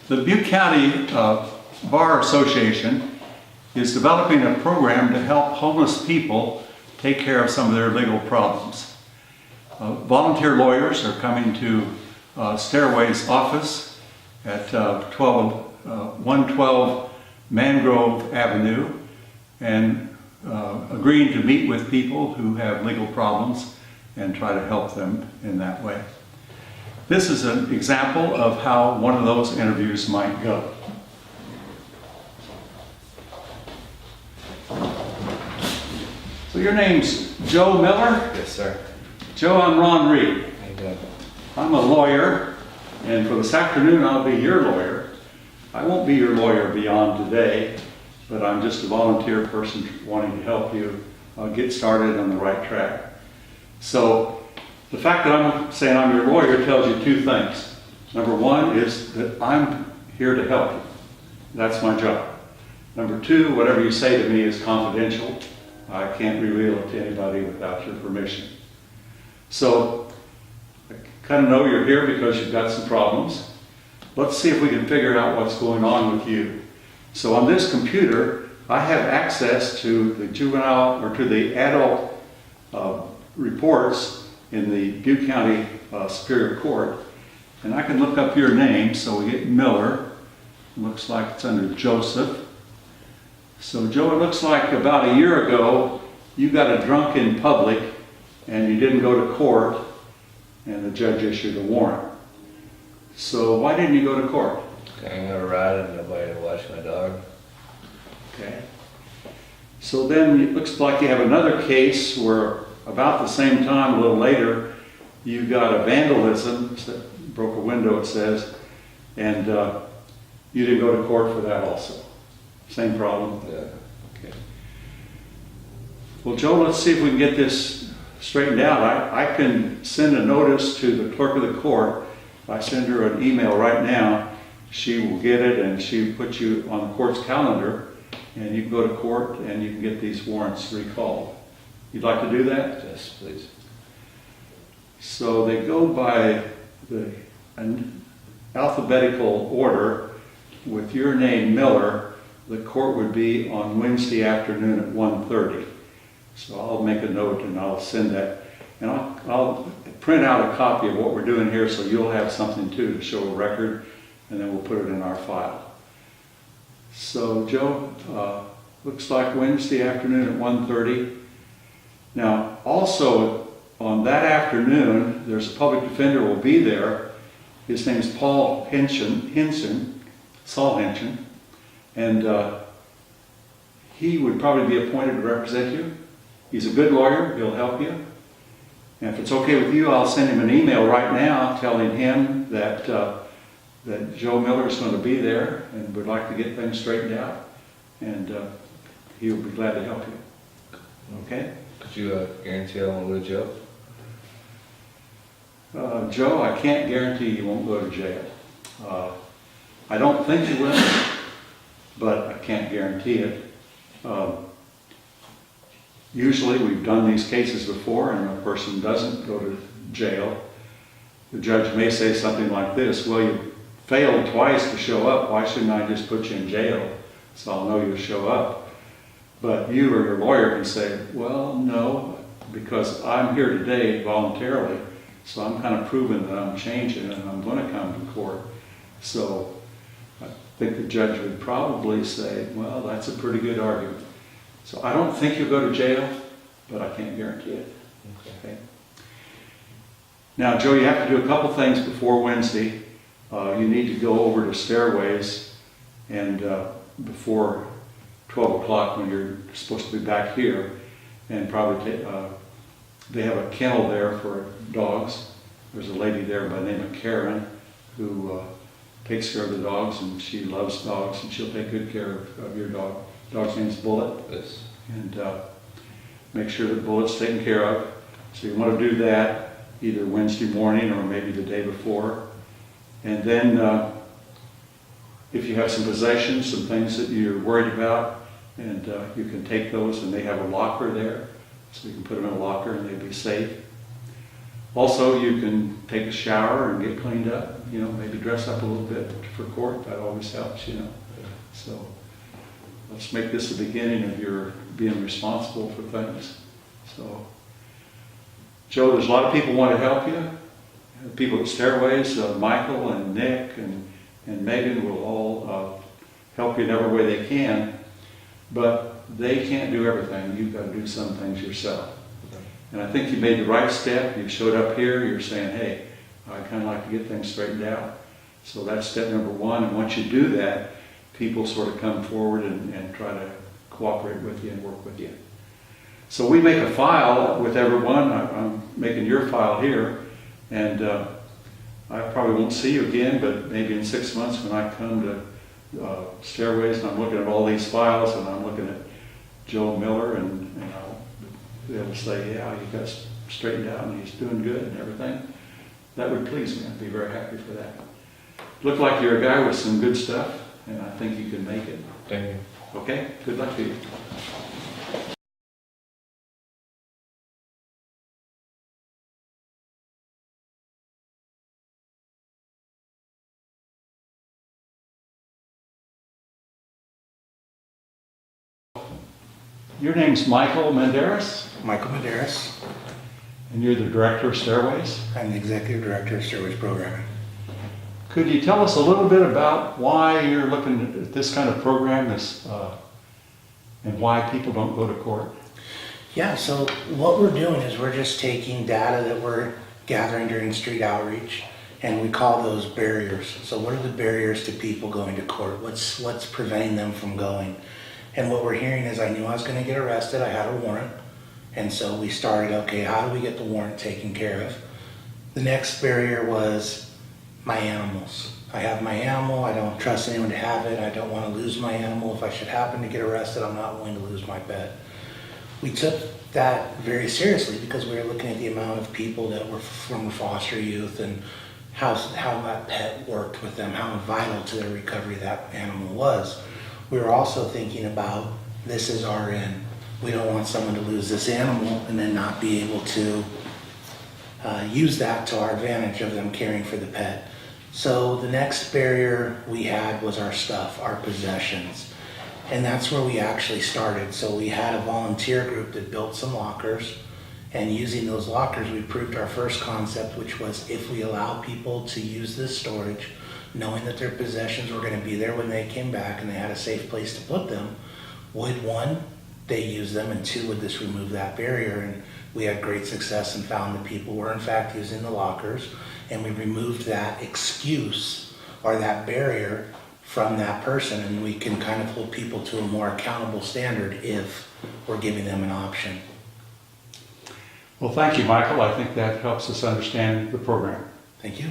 The Butte County Bar Association is developing a program to help homeless people take care of some of their legal problems. Volunteer lawyers are coming to Stairway's office at 112 Mangrove Avenue and agreeing to meet with people who have legal problems and try to help them in that way. This is an example of how one of those interviews might go. So your name's Joe Miller? Yes, sir. Joe, I'm Ron Reed. How you doing? I'm a lawyer, and for this afternoon I'll be your lawyer. I won't be your lawyer beyond today, but I'm just a volunteer person wanting to help you get started on the right track. So the fact that I'm saying I'm your lawyer tells you two things. Number one is that I'm here to help you. That's my job. Number two, whatever you say to me is confidential. I can't reveal it to anybody without your permission. So I kind of know you're here because you've got some problems. Let's see if we can figure out what's going on with you. So on this computer, I have access to the juvenile or to the adult reports in the Butte County Superior Court, and I can look up your name. So we get Miller. It looks like it's under Joseph. So Joe, it looks like about a year ago you got drunk in public and you didn't go to court, and the judge issued a warrant. So why didn't you go to court? I'm gonna ride and nobody to watch my dog. Okay. So then it looks like you have another case where about the same time, a little later, you got a vandalism, broke a window it says, and you didn't go to court for that also. Same problem? Yeah. Okay. Well, Joe, let's see if we can get this straightened out. I can send a notice to the clerk of the court. If I send her an email right now, she will get it and she will put you on the court's calendar, and you can go to court and you can get these warrants recalled. You'd like to do that? Yes, please. So they go by an alphabetical order. With your name, Miller, the court would be on Wednesday afternoon at 1:30. So I'll make a note and I'll send that. And I'll print out a copy of what we're doing here so you'll have something too to show a record, and then we'll put it in our file. So Joe, looks like Wednesday afternoon at 1:30. Now also on that afternoon, there's a public defender will be there. His name is Paul Saul Henson, and he would probably be appointed to represent you. He's a good lawyer, he'll help you. And if it's okay with you, I'll send him an email right now telling him that that Joe Miller is going to be there and would like to get things straightened out, and he'll be glad to help you. Okay? Could you guarantee I won't go to jail? Joe, I can't guarantee you won't go to jail. I don't think you will, but I can't guarantee it. Usually we've done these cases before and a person doesn't go to jail. The judge may say something like this: well, you failed twice to show up, why shouldn't I just put you in jail so I'll know you'll show up? But you or your lawyer can say, well, no, because I'm here today voluntarily, so I'm kind of proving that I'm changing and I'm going to come to court. So I think the judge would probably say, well, that's a pretty good argument. So I don't think you'll go to jail, but I can't guarantee it. Okay. Now, Joe, you have to do a couple things before Wednesday. You need to go over to Stairways and before 12 o'clock when you're supposed to be back here, and probably they have a kennel there for dogs. There's a lady there by the name of Karen who takes care of the dogs, and she loves dogs, and she'll take good care of your dog. Dog's name's Bullet. Yes. And make sure that Bullet's taken care of. So you want to do that either Wednesday morning or maybe the day before. And then if you have some possessions, some things that you're worried about, and you can take those, and they have a locker there, so you can put them in a locker and they'll be safe. Also, you can take a shower and get cleaned up. you know, maybe dress up a little bit for court. That always helps, you know. So let's make this the beginning of your being responsible for things. So, Joe, there's a lot of people want to help you. People at Stairways, Michael and Nick and Megan will all help you in every way they can, but they can't do everything. You've got to do some things yourself. And I think you made the right step. You showed up here, you're saying, hey, I'd kind of like to get things straightened out. So that's step number one. And once you do that, people sort of come forward and try to cooperate with you and work with you. So we make a file with everyone. I'm making your file here. And I probably won't see you again, but maybe in 6 months when I come to Stairways and I'm looking at all these files and I'm looking at Joe Miller and I'll be able to say, yeah, you got straightened out and he's doing good and everything. That would please me. I'd be very happy for that. Look like you're a guy with some good stuff and I think you can make it. Thank you. Okay? Good luck to you. Your name's Michael Menderes, Michael Medeiros. and you're the director of Stairways. I'm the executive director of Stairways Programming. Could you tell us a little bit about why you're looking at this kind of program and why people don't go to court? Yeah, so what we're doing is we're just taking data that we're gathering during street outreach, and we call those barriers. So what are the barriers to people going to court? What's preventing them from going? And what we're hearing is I knew I was going to get arrested. I had a warrant. And so we started, okay, how do we get the warrant taken care of? The next barrier was my animals. I have my animal. I don't trust anyone to have it. I don't want to lose my animal. If I should happen to get arrested, I'm not willing to lose my pet. We took that very seriously because we were looking at the amount of people that were from foster youth and how that pet worked with them, how vital to their recovery that animal was. We were also thinking about, this is our end. We don't want someone to lose this animal and then not be able to use that to our advantage of them caring for the pet. So the next barrier we had was our stuff, our possessions. And that's where we actually started. So we had a volunteer group that built some lockers, and using those lockers we proved our first concept, which was if we allow people to use this storage, knowing that their possessions were going to be there when they came back and they had a safe place to put them, would one, they use them, and two, would this remove that barrier? And we had great success and found that people were in fact using the lockers, and we removed that excuse or that barrier from that person, and we can kind of hold people to a more accountable standard if we're giving them an option. Well, thank you, Michael. I think that helps us understand the program. Thank you.